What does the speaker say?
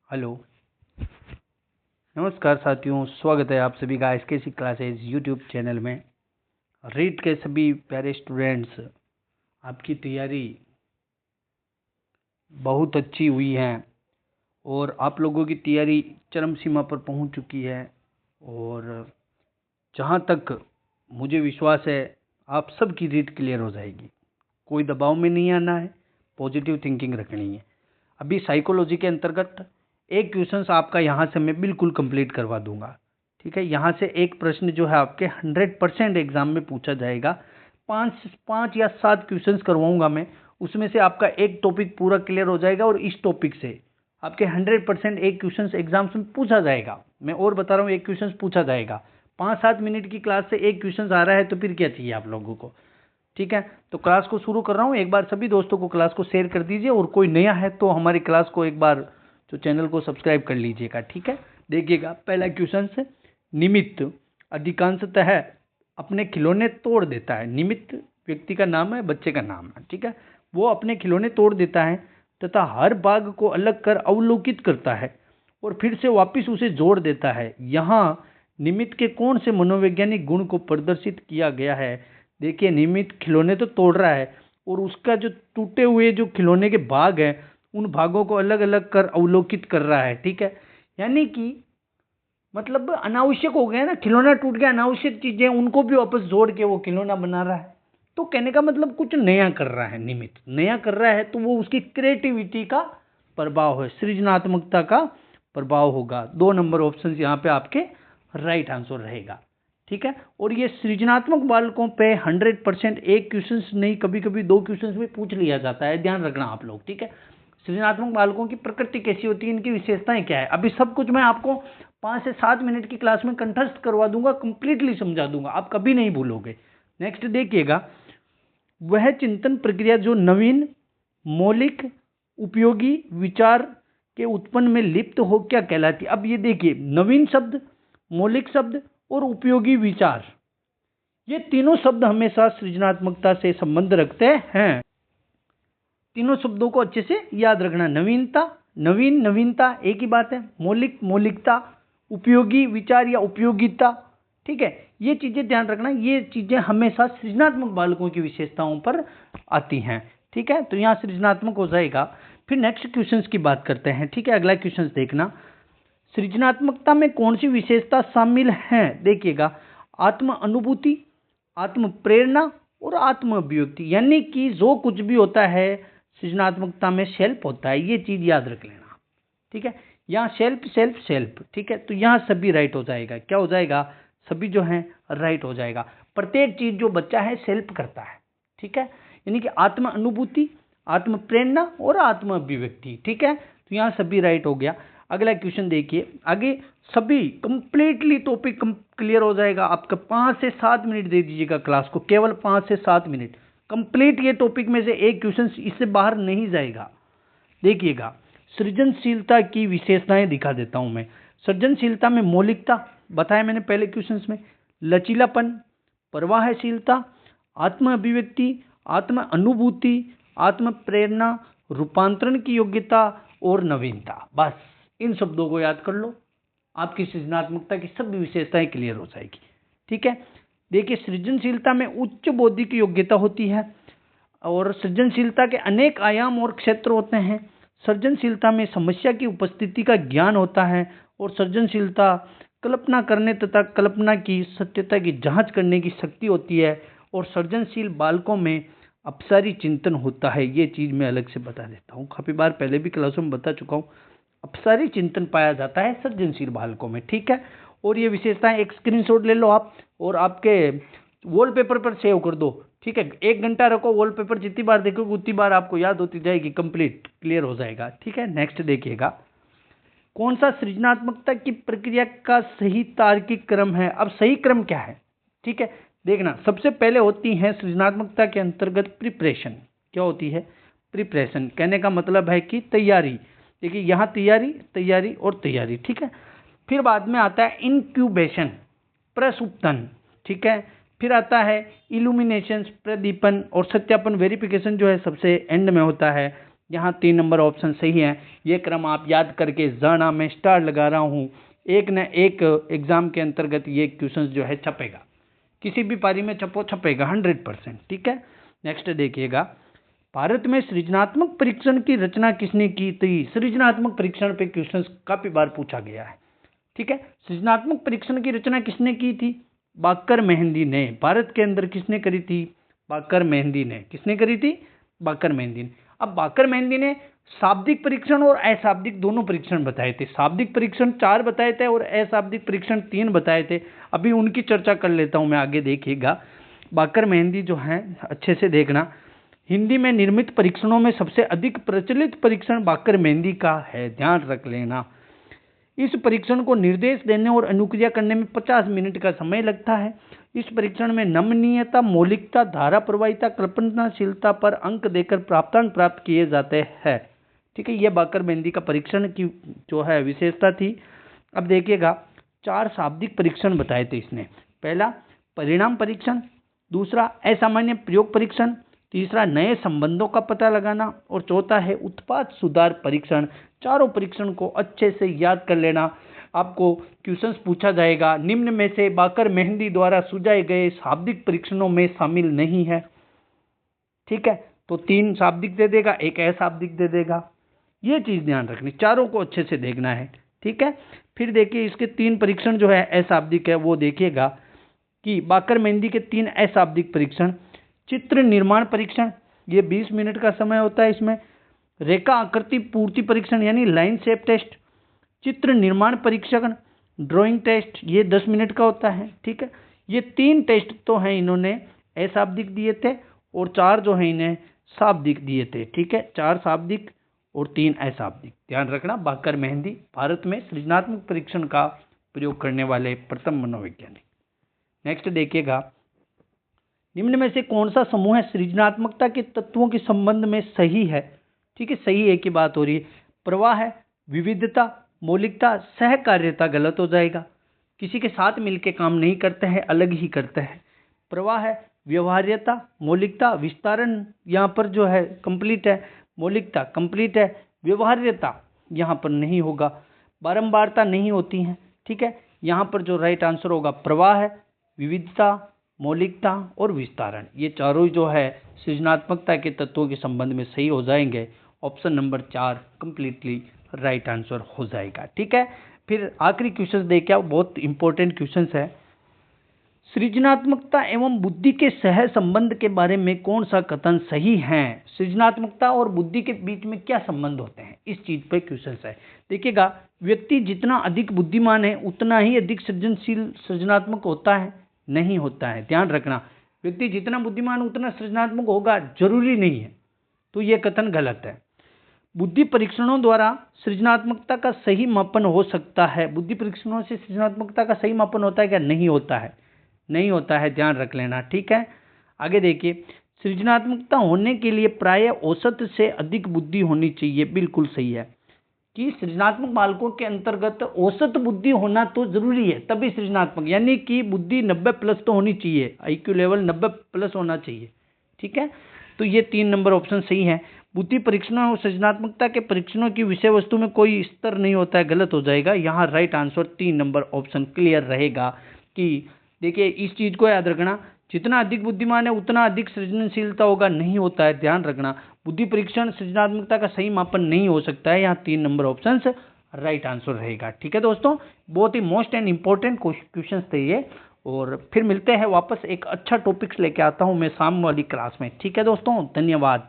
Hello, नमस्कार साथियों, स्वागत है आप सभी का एसकेसी क्लासेस यूट्यूब चैनल में। रीट के सभी प्यारे स्टूडेंट्स, आपकी तैयारी बहुत अच्छी हुई है और आप लोगों की तैयारी चरम सीमा पर पहुंच चुकी है। और जहां तक मुझे विश्वास है, आप सबकी रीट क्लियर हो जाएगी। कोई दबाव में नहीं आना है, पॉजिटिव थिंकिंग रखनी है। अभी साइकोलॉजी के अंतर्गत एक क्वेश्चन आपका यहाँ से मैं बिल्कुल कंप्लीट करवा दूंगा। ठीक है, यहाँ से एक प्रश्न जो है आपके 100% एग्जाम में पूछा जाएगा। पाँच या 7 क्वेश्चंस करवाऊंगा मैं, उसमें से आपका एक टॉपिक पूरा क्लियर हो जाएगा और इस टॉपिक से आपके 100% एक क्वेश्चन एग्जाम्स में पूछा जाएगा। मैं और बता रहा हूँ, एक क्वेश्चन पूछा जाएगा। 5-7 मिनट की क्लास से एक क्वेश्चन आ रहा है तो फिर क्या चाहिए आप लोगों को। ठीक है, तो क्लास को शुरू कर रहा हूँ। एक बार सभी दोस्तों को क्लास को शेयर कर दीजिए और कोई नया है तो हमारी क्लास को एक बार जो चैनल को सब्सक्राइब कर लीजिएगा। ठीक है, देखिएगा पहला क्वेश्चन से। निमित्त अधिकांशतः अपने खिलौने तोड़ देता है। निमित्त व्यक्ति का नाम है, बच्चे का नाम है। ठीक है, वो अपने खिलौने तोड़ देता है तथा हर भाग को अलग कर अवलोकित करता है और फिर से वापस उसे जोड़ देता है। यहाँ निमित्त के कौन से मनोवैज्ञानिक गुण को प्रदर्शित किया गया है। देखिए, निमित्त खिलौने तो तोड़ रहा है और उसका जो टूटे हुए जो खिलौने के भाग हैं उन भागों को अलग अलग कर अवलोकित कर रहा है। ठीक है, यानी कि मतलब अनावश्यक हो गया ना, खिलौना टूट गया, अनावश्यक चीजें उनको भी वापस जोड़ के वो खिलौना बना रहा है। तो कहने का मतलब कुछ नया कर रहा है। निमित्त नया कर रहा है तो वो उसकी क्रिएटिविटी का प्रभाव है, सृजनात्मकता का प्रभाव होगा। 2 नंबर ऑप्शन यहाँ पे आपके राइट आंसर रहेगा। ठीक है, और ये सृजनात्मक बालकों पे 100% एक क्वेश्चन नहीं, कभी कभी 2 क्वेश्चन भी पूछ लिया जाता है, ध्यान रखना आप लोग। ठीक है, सृजनात्मक बालकों की प्रकृति कैसी होती है, इनकी विशेषताएं क्या है, अभी सब कुछ मैं आपको 5 से 7 मिनट की क्लास में कंठस्थ करवा दूंगा, कंप्लीटली समझा दूंगा, आप कभी नहीं भूलोगे। नेक्स्ट देखिएगा, वह चिंतन प्रक्रिया जो नवीन, मौलिक, उपयोगी विचार के उत्पन्न में लिप्त हो क्या कहलाती है। अब ये देखिए, नवीन शब्द, मौलिक शब्द और उपयोगी विचार, ये तीनों शब्द हमेशा सृजनात्मकता से संबंध रखते हैं। तीनों शब्दों को अच्छे से याद रखना। नवीनता, नवीन, नवीनता एक ही बात है। मौलिक, मौलिकता। उपयोगी विचार या उपयोगिता। ठीक है, ये चीजें ध्यान रखना, ये चीजें हमेशा सृजनात्मक बालकों की विशेषताओं पर आती हैं। ठीक है, तो यहाँ सृजनात्मक हो जाएगा। फिर नेक्स्ट क्वेश्चंस की बात करते हैं। ठीक है, अगला क्वेश्चन देखना, सृजनात्मकता में कौन सी विशेषता शामिल है। देखिएगा, आत्म अनुभूति, आत्म प्रेरणा और आत्म अभिव्यक्ति, यानी कि जो कुछ भी होता है सृजनात्मकता में सेल्फ होता है, ये चीज याद रख लेना। ठीक है, यहाँ सेल्फ सेल्फ सेल्फ। ठीक है, तो यहाँ सभी राइट हो जाएगा। क्या हो जाएगा, सभी जो है राइट हो जाएगा। प्रत्येक चीज जो बच्चा है सेल्फ करता है। ठीक है, यानी कि आत्म अनुभूति, आत्म प्रेरणा और आत्म अभिव्यक्ति। ठीक है, तो यहाँ सभी राइट हो गया। अगला क्वेश्चन देखिए, आगे सभी कंप्लीटली टॉपिक क्लियर हो जाएगा आपका। 5 से 7 मिनट दे दीजिएगा क्लास को, केवल 5 से 7 मिनट कंप्लीट। ये टॉपिक में से एक क्वेश्चन इससे बाहर नहीं जाएगा। देखिएगा, सृजनशीलता की विशेषताएं दिखा देता हूं मैं। सृजनशीलता में मौलिकता बताया मैंने पहले क्वेश्चन में, लचीलापन, प्रवाहशीलता, आत्म अभिव्यक्ति, आत्म अनुभूति, आत्म प्रेरणा, रूपांतरण की योग्यता और नवीनता। बस इन शब्दों को याद कर लो, आपकी सृजनात्मकता की सभी विशेषताएं क्लियर हो जाएगी। ठीक है, देखिए, सृजनशीलता में उच्च बौद्धिक योग्यता होती है और सृजनशीलता के अनेक आयाम और क्षेत्र होते हैं। सृजनशीलता में समस्या की उपस्थिति का ज्ञान होता है और सृजनशीलता कल्पना करने तथा कल्पना की सत्यता की जांच करने की शक्ति होती है और सृजनशील बालकों में अपसारी चिंतन होता है। ये चीज मैं अलग से बता देता हूँ, काफी बार पहले भी क्लासों में बता चुका हूँ। अपसारी चिंतन पाया जाता है सृजनशील बालकों में। ठीक है, और ये विशेषताएं एक स्क्रीनशॉट ले लो आप और आपके वॉलपेपर पर सेव कर दो। ठीक है, 1 घंटा रखो, वॉलपेपर जितनी बार देखोगे उतनी बार आपको याद होती जाएगी, कंप्लीट क्लियर हो जाएगा। ठीक है, नेक्स्ट देखिएगा, कौन सा सृजनात्मकता की प्रक्रिया का सही तार्किक क्रम है। अब सही क्रम क्या है, ठीक है, देखना। सबसे पहले होती है सृजनात्मकता के अंतर्गत प्रिपरेशन। क्या होती है, प्रिपरेशन, कहने का मतलब है कि तैयारी। देखिए, यहाँ तैयारी, तैयारी और तैयारी। ठीक है, फिर बाद में आता है इंक्यूबेशन, प्रसुप्तन। ठीक है, फिर आता है इल्यूमिनेशन, प्रदीपन और सत्यापन, वेरिफिकेशन जो है सबसे एंड में होता है। यहाँ 3 नंबर ऑप्शन सही है। ये क्रम आप याद करके जाना, मैं स्टार लगा रहा हूँ, एक न एक एग्जाम के अंतर्गत ये क्वेश्चन जो है छपेगा, किसी भी पारी में छपेगा 100%। ठीक है, नेक्स्ट देखिएगा, भारत में सृजनात्मक परीक्षण की रचना किसने की थी? सृजनात्मक परीक्षण पे क्वेश्चन काफी बार पूछा गया है। ठीक है, सृजनात्मक परीक्षण की रचना किसने की थी? बाकर मेहंदी ने। भारत के अंदर किसने करी थी? बाकर मेहंदी ने। किसने करी थी? बाकर मेहंदी ने। अब बाकर मेहंदी ने शाब्दिक परीक्षण और अशाब्दिक दोनों परीक्षण बताए थे। शाब्दिक परीक्षण 4 बताए थे और अशाब्दिक परीक्षण 3 बताए थे। अभी उनकी चर्चा कर लेता हूं मैं, आगे देखिएगा। बाकर मेहंदी जो है, अच्छे से देखना, हिंदी में निर्मित परीक्षणों में सबसे अधिक प्रचलित परीक्षण बाकर मेहंदी का है, ध्यान रख लेना। इस परीक्षण को निर्देश देने और अनुक्रिया करने में 50 मिनट का समय लगता है। इस परीक्षण में नमनीयता, मौलिकता, धारा प्रवाहिता, कल्पनाशीलता पर अंक देकर प्राप्तांक प्राप्त किए जाते हैं। ठीक है, यह बाकर मेहंदी का परीक्षण की जो है विशेषता थी। अब देखिएगा, 4 शाब्दिक परीक्षण बताए थे इसने। पहला परिणाम परीक्षण, दूसरा असामान्य प्रयोग परीक्षण, तीसरा नए संबंधों का पता लगाना और चौथा है उत्पाद सुधार परीक्षण। चारों परीक्षण को अच्छे से याद कर लेना, आपको क्वेश्चंस पूछा जाएगा। निम्न में से बाकर मेहंदी द्वारा सुझाए गए शाब्दिक परीक्षणों में शामिल नहीं है। ठीक है, तो 3 शाब्दिक दे देगा, एक अशाब्दिक दे देगा, ये चीज ध्यान रखनी, चारों को अच्छे से देखना है। ठीक है, फिर देखिए इसके 3 परीक्षण जो है अशाब्दिक है, वो देखिएगा कि बाकर मेहंदी के 3 अशाब्दिक परीक्षण। चित्र निर्माण परीक्षण, ये 20 मिनट का समय होता है इसमें। रेखा आकृति पूर्ति परीक्षण यानी लाइन शेप टेस्ट। चित्र निर्माण परीक्षण, ड्राइंग टेस्ट, ये 10 मिनट का होता है। ठीक है, ये 3 टेस्ट तो हैं इन्होंने अशाब्दिक दिए थे और 4 जो है इन्हें शाब्दिक दिए थे। ठीक है, 4 शाब्दिक और 3 अशाब्दिक, ध्यान रखना। बाकर मेहंदी भारत में सृजनात्मक परीक्षण का प्रयोग करने वाले प्रथम मनोवैज्ञानिक। नेक्स्ट देखिएगा, निम्न में से कौन सा समूह है सृजनात्मकता के तत्वों के संबंध में सही है? ठीक है, सही है की बात हो रही है। प्रवाह है, विविधता, मौलिकता, सहकार्यता गलत हो जाएगा। किसी के साथ मिलकर काम नहीं करते हैं, अलग ही करते हैं। प्रवाह है, व्यवहार्यता, मौलिकता, विस्तारण यहाँ पर जो है कंप्लीट है, मौलिकता कंप्लीट है, व्यवहार्यता यहाँ पर नहीं होगा, बारंबारता नहीं होती है। ठीक है, यहाँ पर जो राइट आंसर होगा प्रवाह है, विविधता, मौलिकता और विस्तारण, ये चारों जो है सृजनात्मकता के तत्वों के संबंध में सही हो जाएंगे। Option number 4 completely right answer हो जाएगा। ठीक है, फिर आखिरी क्वेश्चन देखिए, बहुत इंपॉर्टेंट क्वेश्चन है। सृजनात्मकता एवं बुद्धि के सह संबंध के बारे में कौन सा कथन सही है? सृजनात्मकता और बुद्धि के बीच में क्या संबंध होते हैं, इस चीज पे क्वेश्चन है। देखिएगा, व्यक्ति जितना अधिक बुद्धिमान है उतना ही अधिक सृजनशील सृजनात्मक होता है? नहीं होता है, ध्यान रखना। व्यक्ति जितना बुद्धिमान उतना सृजनात्मक होगा जरूरी नहीं है, तो यह कथन गलत है। बुद्धि परीक्षणों द्वारा सृजनात्मकता का सही मापन हो सकता है? बुद्धि परीक्षणों से सृजनात्मकता का सही मापन होता है क्या? नहीं होता है, नहीं होता है, ध्यान रख लेना। ठीक है, आगे देखिए, सृजनात्मकता होने के लिए प्राय औसत से अधिक बुद्धि होनी चाहिए। बिल्कुल सही है कि सृजनात्मक बालकों के अंतर्गत औसत बुद्धि होना तो जरूरी है, तभी सृजनात्मक, यानी कि बुद्धि 90 प्लस तो होनी चाहिए, IQ लेवल 90 प्लस होना चाहिए। ठीक है, तो ये 3 नंबर ऑप्शन सही है। बुद्धि परीक्षणों और सृजनात्मकता के परीक्षणों की विषय वस्तु में कोई स्तर नहीं होता है, गलत हो जाएगा। यहाँ right answer 3 number option clear रहेगा। कि देखिए इस चीज को याद रखना, जितना अधिक बुद्धिमान है उतना अधिक सृजनशीलता होगा, नहीं होता है, ध्यान रखना। बुद्धि परीक्षण सृजनात्मकता का सही मापन नहीं हो सकता है, यहाँ 3 नंबर ऑप्शन राइट आंसर रहेगा। ठीक है दोस्तों, बहुत ही मोस्ट एंड इंपॉर्टेंट क्वेश्चन थे ये, और फिर मिलते हैं वापस एक अच्छा टॉपिक्स लेके आता हूँ मैं शाम वाली क्लास में। ठीक है दोस्तों, धन्यवाद।